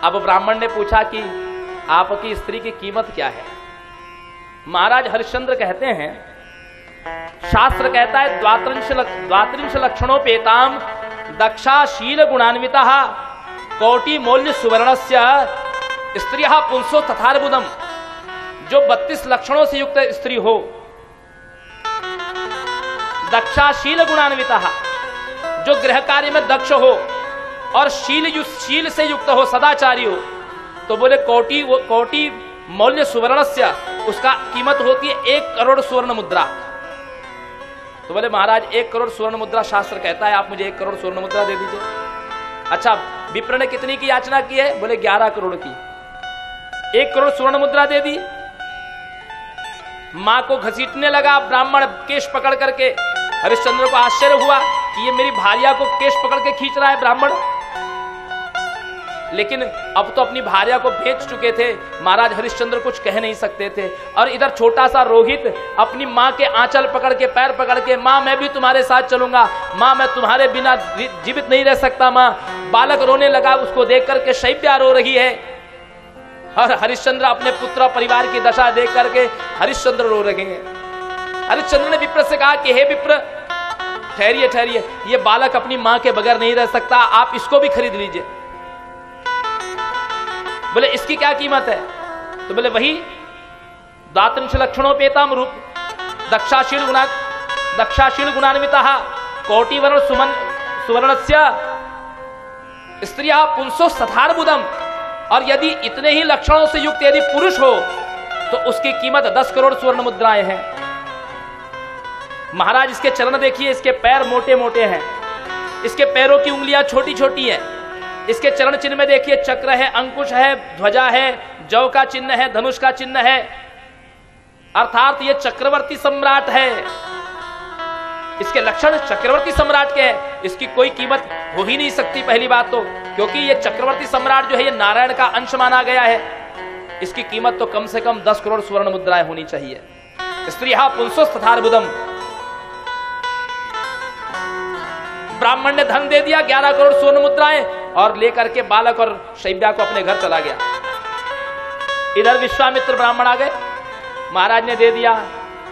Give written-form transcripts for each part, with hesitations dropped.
अब ब्राह्मण ने पूछा कि आपकी स्त्री की कीमत क्या है? महाराज हरिश्चंद्र कहते हैं, शास्त्र कहता है द्वात्रिंश लक्षणोपेताम दक्षाशील गुणान्विता कोटि मौल्य सुवर्णस्य स्त्रियः पुंसो तथार्बुदम। जो 32 लक्षणों से युक्त स्त्री हो, दक्षाशील गुणान्विता, जो गृह कार्य में दक्ष हो और शील से युक्त हो, सदाचारी हो, तो बोले कोटि मौल्य सुवर्णस्य, उसका कीमत होती है 1 करोड़ स्वर्ण मुद्रा। तो बोले महाराज 1 करोड़ स्वर्ण मुद्रा शास्त्र कहता है, आप मुझे 1 करोड़ स्वर्ण मुद्रा दे दीजिए। अच्छा, विप्र ने कितनी की याचना की है? बोले 11 करोड़ की। 1 करोड़ स्वर्ण मुद्रा दे दी। मां को घसीटने लगा ब्राह्मण केश पकड़ करके। हरिश्चंद्र को आश्चर्य हुआ कि ये मेरी भार्या को केश पकड़ के खींच रहा है ब्राह्मण, लेकिन अब तो अपनी भार्या को बेच चुके थे। महाराज हरिश्चंद्र कुछ कह नहीं सकते थे। और इधर छोटा सा रोहित अपनी मां के आंचल पकड़ के, पैर पकड़ के, मां मैं भी तुम्हारे साथ चलूंगा, मां मैं तुम्हारे बिना जीवित नहीं रह सकता मां। बालक रोने लगा, उसको देख करके शैब्या रो रही है और हरिश्चंद्र अपने पुत्र परिवार की दशा देख करके हरिश्चंद्र रो रहे हैं। हरिश्चंद्र ने विप्र से कहा कि हे विप्र, ठहरिए ठहरिए, ये बालक अपनी मां के बगैर नहीं रह सकता, आप इसको भी खरीद लीजिए। बोले इसकी क्या कीमत है? तो बोले वही द्वात्रिंश लक्षणोपेताम रूप दक्षाशील गुणान्विता कोटि वर्ण सुवर्णस्य स्त्रिया पुंसो सथार्बुदम। और यदि इतने ही लक्षणों से युक्त यदि पुरुष हो तो उसकी कीमत 10 करोड़ स्वर्ण मुद्राएं हैं। महाराज इसके चरण देखिए, इसके पैर मोटे मोटे हैं, इसके पैरों की उंगलियां छोटी छोटी हैं, इसके चरण चिन्ह में देखिए चक्र है, अंकुश है, ध्वजा है, जौ का चिन्ह है, धनुष का चिन्ह है, अर्थात ये चक्रवर्ती सम्राट है। इसके लक्षण चक्रवर्ती सम्राट के हैं, इसकी कोई कीमत हो ही नहीं सकती पहली बात तो, क्योंकि ये चक्रवर्ती सम्राट जो है ये नारायण का अंश माना गया है। इसकी कीमत तो कम से कम 10 करोड़ स्वर्ण मुद्राएं होनी चाहिए। स्त्रियः पुंसो तथार्बुदम। ब्राह्मण ने धन दे दिया 11 करोड़ स्वर्ण मुद्राएं और लेकर के बालक और शैब्या को अपने घर चला गया। इधर विश्वामित्र ब्राह्मण आ गए, महाराज ने दे दिया।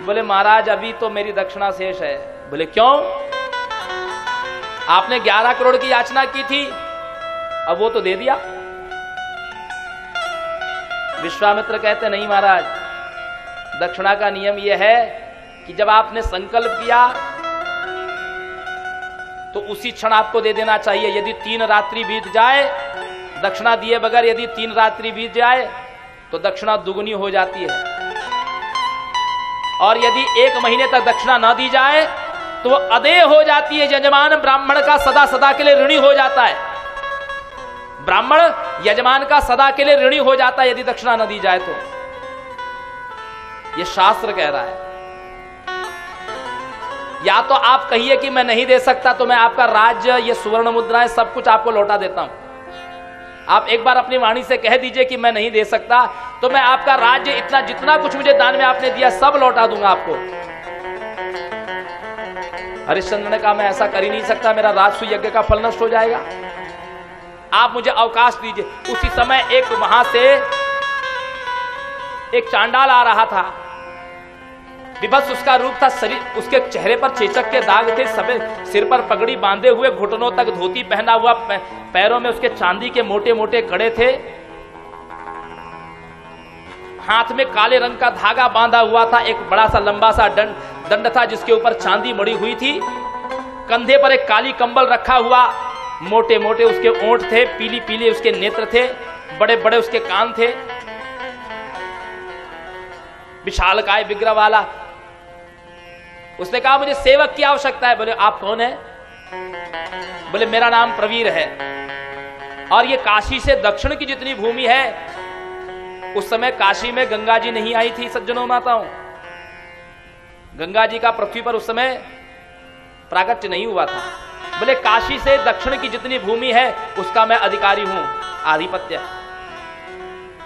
बोले महाराज अभी तो मेरी दक्षिणा शेष है। बोले क्यों? आपने 11 करोड़ की याचना की थी, अब वो तो दे दिया। विश्वामित्र कहते नहीं महाराज, दक्षिणा का नियम यह है कि जब आपने संकल्प किया तो उसी क्षण आपको दे देना चाहिए। यदि 3 रात्रि बीत जाए दक्षिणा दिए बगैर, यदि 3 रात्रि बीत जाए तो दक्षिणा दुगुनी हो जाती है, और यदि 1 महीने तक दक्षिणा न दी जाए तो अदेय हो जाती है। यजमान ब्राह्मण का सदा सदा के लिए ऋणी हो जाता है। ब्राह्मण यजमान का सदा के लिए ऋणी हो जाता है यदि दक्षिणा न दी जाए तो। यह शास्त्र कह रहा है। या तो आप कहिए कि मैं नहीं दे सकता तो मैं आपका राज्य, ये सुवर्ण मुद्राएं सब कुछ आपको लौटा देता हूं। आप एक बार अपनी वाणी से कह दीजिए कि मैं नहीं दे सकता, तो मैं आपका राज्य, इतना जितना कुछ मुझे दान में आपने दिया सब लौटा दूंगा आपको। हरिश्चंद्र ने कहा मैं ऐसा कर ही नहीं सकता, मेरा राजसूय यज्ञ का फल नष्ट हो जाएगा, आप मुझे अवकाश दीजिए। उसी समय एक वहां से एक चांडाल आ रहा था, विभत्स उसका रूप था, शरीर उसके चेहरे पर चेचक के दाग थे, सफेद सिर पर पगड़ी बांधे हुए, घुटनों तक धोती पहना हुआ, पैरों में उसके चांदी के मोटे मोटे कड़े थे, हाथ में काले रंग का धागा बांधा हुआ था, एक बड़ा सा लंबा सा दंड था जिसके ऊपर चांदी मड़ी हुई थी, कंधे पर एक काली कंबल रखा हुआ, मोटे मोटे उसके ओंठ थे, पीली पीली उसके नेत्र थे, बड़े बड़े उसके कान थे, विशाल काय विग्रह वाला। उसने कहा मुझे सेवक की आवश्यकता है। बोले आप कौन है? बोले मेरा नाम प्रवीर है, और ये काशी से दक्षिण की जितनी भूमि है, उस समय काशी में गंगा जी नहीं आई थी सज्जनों माताओं, गंगा जी का पृथ्वी पर उस समय प्राकट्य नहीं हुआ था। बोले काशी से दक्षिण की जितनी भूमि है उसका मैं अधिकारी हूं, आधिपत्य,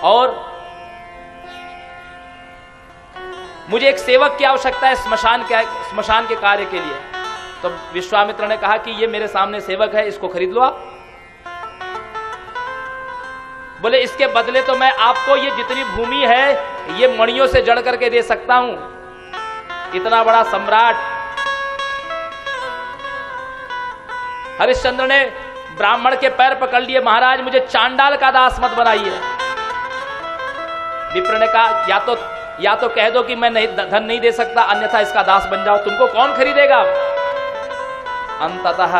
और मुझे एक सेवक की आवश्यकता है स्मशान के कार्य के लिए। तो विश्वामित्र ने कहा कि ये मेरे सामने सेवक है, इसको खरीद लो आप। बोले इसके बदले तो मैं आपको ये जितनी भूमि है ये मणियों से जड़ करके दे सकता हूं। इतना बड़ा सम्राट हरिश्चंद्र ने ब्राह्मण के पैर पकड़ लिए, महाराज मुझे चांडाल का दास मत बनाइए। विप्र ने कहा या तो कह दो कि मैं नहीं धन नहीं दे सकता, अन्यथा इसका दास बन जाओ, तुमको कौन खरीदेगा। अंततः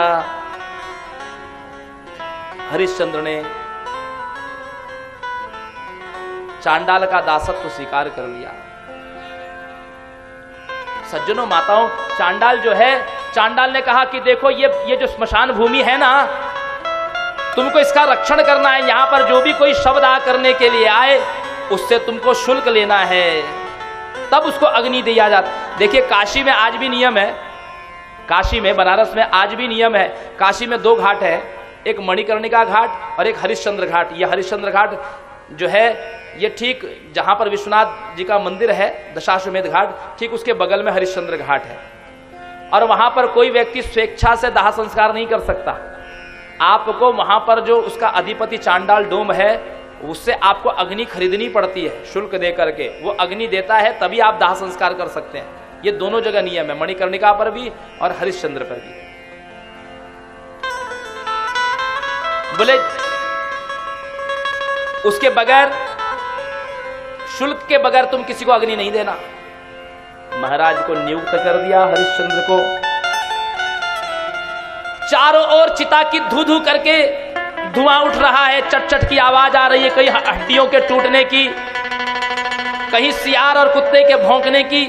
हरिश्चंद्र ने चांडाल का दासत्व स्वीकार कर लिया। सज्जनों माताओं, चांडाल जो है, चांडाल ने कहा कि देखो ये जो स्मशान भूमि है ना, तुमको इसका रक्षण करना है। यहां पर जो भी कोई शब्द आ करने के लिए आए उससे तुमको शुल्क लेना है, तब उसको अग्नि दिया जाता। देखिए काशी में आज भी नियम है, काशी में बनारस में आज भी नियम है। काशी में 2 घाट है, एक मणिकर्णिका घाट और एक हरिश्चंद्र घाट। यह हरिश्चंद्र घाट जो है ये ठीक जहां पर विश्वनाथ जी का मंदिर है, दशाश्वमेध घाट, ठीक उसके बगल में हरिश्चंद्र घाट है। और वहां पर कोई व्यक्ति स्वेच्छा से दाह संस्कार नहीं कर सकता। आपको वहां पर जो उसका अधिपति चांडाल डोम है उससे आपको अग्नि खरीदनी पड़ती है शुल्क दे करके। वो अग्नि देता है तभी आप दाह संस्कार कर सकते हैं। ये दोनों जगह नियम है, मणिकर्णिका पर भी और हरिश्चंद्र पर भी। बोले उसके बगैर, शुल्क के बगैर तुम किसी को अग्नि नहीं देना। महाराज को नियुक्त कर दिया हरिश्चंद्र को। चारों ओर चिता की धू धू करके धुआं उठ रहा है, चट चट की आवाज आ रही है, कहीं हड्डियों के टूटने की, कहीं सियार और कुत्ते के भौंकने की।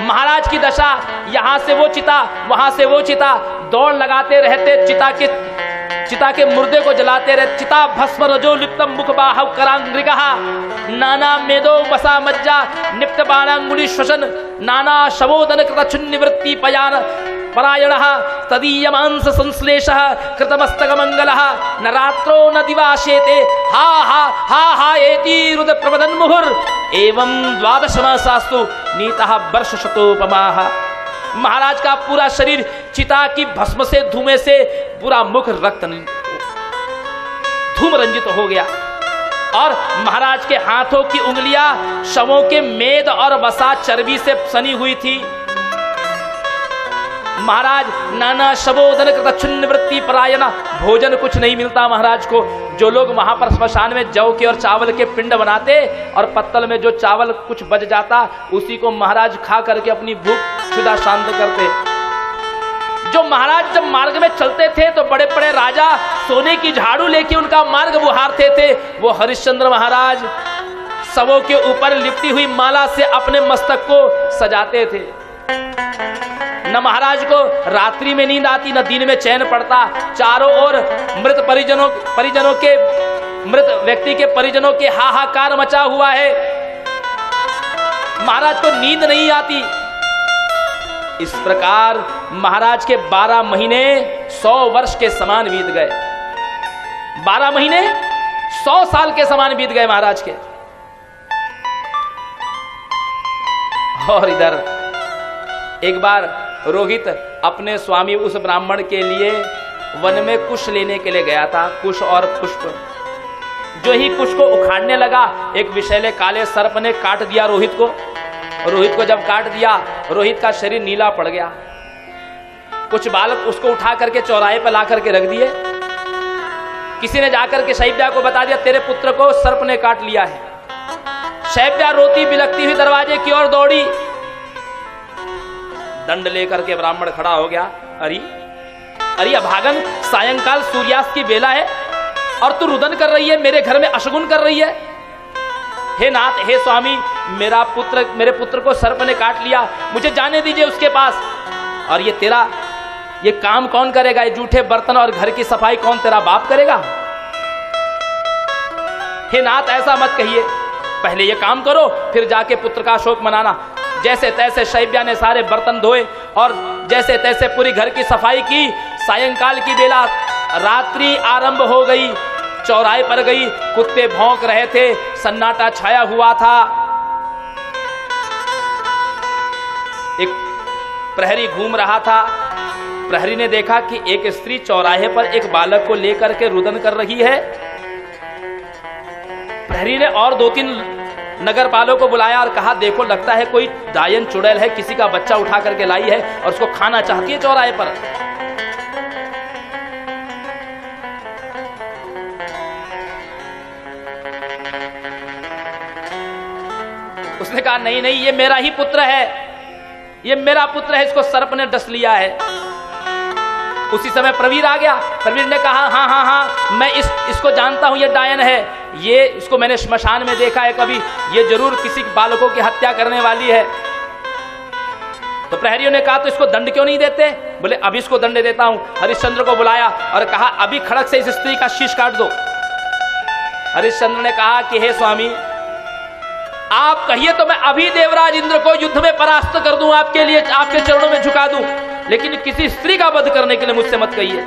महाराज की दशा, यहां से वो चिता, वहां से वो चिता, दौड़ लगाते रहते, चिता के मुर्दे को जलाते रहे। चिता भस्म रजो लिप्तम मुख बाहव करांग्रिकः नाना मेदो वसा मज्जा निप्त बाणांगुली श्वसन नाना शवोदन कृत निवृत्ति पयान परायणः तदीयमांस संश्लेषः कृतमस्तक मंगलः न रात्रो न दिवाशेते हा हा हा हा एति रुद प्रवदन मुहुर एवं 12 मासास्तु नीतः वर्ष शतोपमाः। महाराज का पूरा शरीर चिता की भस्म से, धुएं से पूरा मुख रक्त धूम रंजित हो गया और महाराज के हाथों की उंगलियां शवों के मेद और वसा चर्बी से सनी हुई थी। महाराज नाना शवोदन कृत निवृत्ति परायण, भोजन कुछ नहीं मिलता महाराज को। जो लोग वहां पर स्मशान में जौ के और चावल के पिंड बनाते और पत्तल में जो चावल कुछ बच जाता उसी को महाराज खा करके अपनी भूख क्षुधा शांत करते। जो महाराज जब मार्ग में चलते थे तो बड़े बड़े राजा सोने की झाड़ू लेके उनका मार्ग बुहारते थे। वो हरिश्चंद्र महाराज शवों के ऊपर लिपटी हुई माला से अपने मस्तक को सजाते थे। न महाराज को रात्रि में नींद आती, न दिन में चैन पड़ता। चारों ओर मृत परिजनों के, मृत व्यक्ति के परिजनों के हाहाकार मचा हुआ है। महाराज को नींद नहीं आती। इस प्रकार महाराज के 12 महीने 100 वर्ष के समान बीत गए। 12 महीने 100 साल के समान बीत गए महाराज के। और इधर एक बार रोहित अपने स्वामी उस ब्राह्मण के लिए वन में कुश लेने के लिए गया था, कुश और पुष्प। जो ही कुश को उखाड़ने लगा, एक विषैले काले सर्प ने काट दिया रोहित को। रोहित को जब काट दिया, रोहित का शरीर नीला पड़ गया। कुछ बालक उसको उठा करके चौराहे पर ला करके रख दिए। किसी ने जाकर के शैब्या को बता दिया, तेरे पुत्र को सर्प ने काट लिया है। शैब्या रोती बिलखती हुई दरवाजे की ओर दौड़ी। दंड लेकर के ब्राह्मण खड़ा हो गया। अरे अभागन, सायंकाल सूर्यास्त की बेला है और तू रुदन कर रही है, मेरे घर में अशगुन कर रही है। हे नाथ, हे स्वामी, मेरे पुत्र को सर्प ने काट लिया, मुझे जाने दीजिए उसके पास। और ये काम कौन करेगा? ये जूठे बर्तन और घर की सफाई कौन तेरा बाप करेगा? हे नाथ, ऐसा मत कहिए, पहले ये काम करो फिर जाके पुत्र का शोक मनाना। जैसे तैसे शैब्या ने सारे बर्तन धोए और जैसे तैसे पूरी घर की सफाई की। सायंकाल की बेला, रात्रि आरंभ हो गई। चौराहे पर गई, कुत्ते भौंक रहे थे, सन्नाटा छाया हुआ था। एक प्रहरी घूम रहा था। प्रहरी ने देखा कि एक स्त्री चौराहे पर एक बालक को लेकर के रुदन कर रही है। प्रहरी ने और 2-3 नगरपालों को बुलाया और कहा, देखो लगता है कोई डायन चुड़ैल है, किसी का बच्चा उठा करके लाई है और उसको खाना चाहती है चौराहे पर। उसने कहा, नहीं नहीं, ये मेरा ही पुत्र है, ये मेरा पुत्र है, इसको सर्प ने डस लिया है। उसी समय प्रवीर आ गया। प्रवीर ने कहा, हाँ हाँ हाँ, मैं इसको जानता हूं, ये डायन है, ये इसको मैंने श्मशान में देखा है कभी, ये जरूर किसी बालकों की हत्या करने वाली है। तो प्रहरियों ने कहा, तो इसको दंड क्यों नहीं देते? बोले, अभी इसको दंड देता हूं। हरिश्चंद्र को बुलाया और कहा, अभी खड़क से इस स्त्री का शीश काट दो। हरिश्चंद्र ने कहा कि हे स्वामी, आप कहिए तो मैं अभी देवराज इंद्र को युद्ध में परास्त कर दूं, आपके लिए, आपके चरणों में झुका दूं, लेकिन किसी स्त्री का वध करने के लिए मुझसे मत कहिए।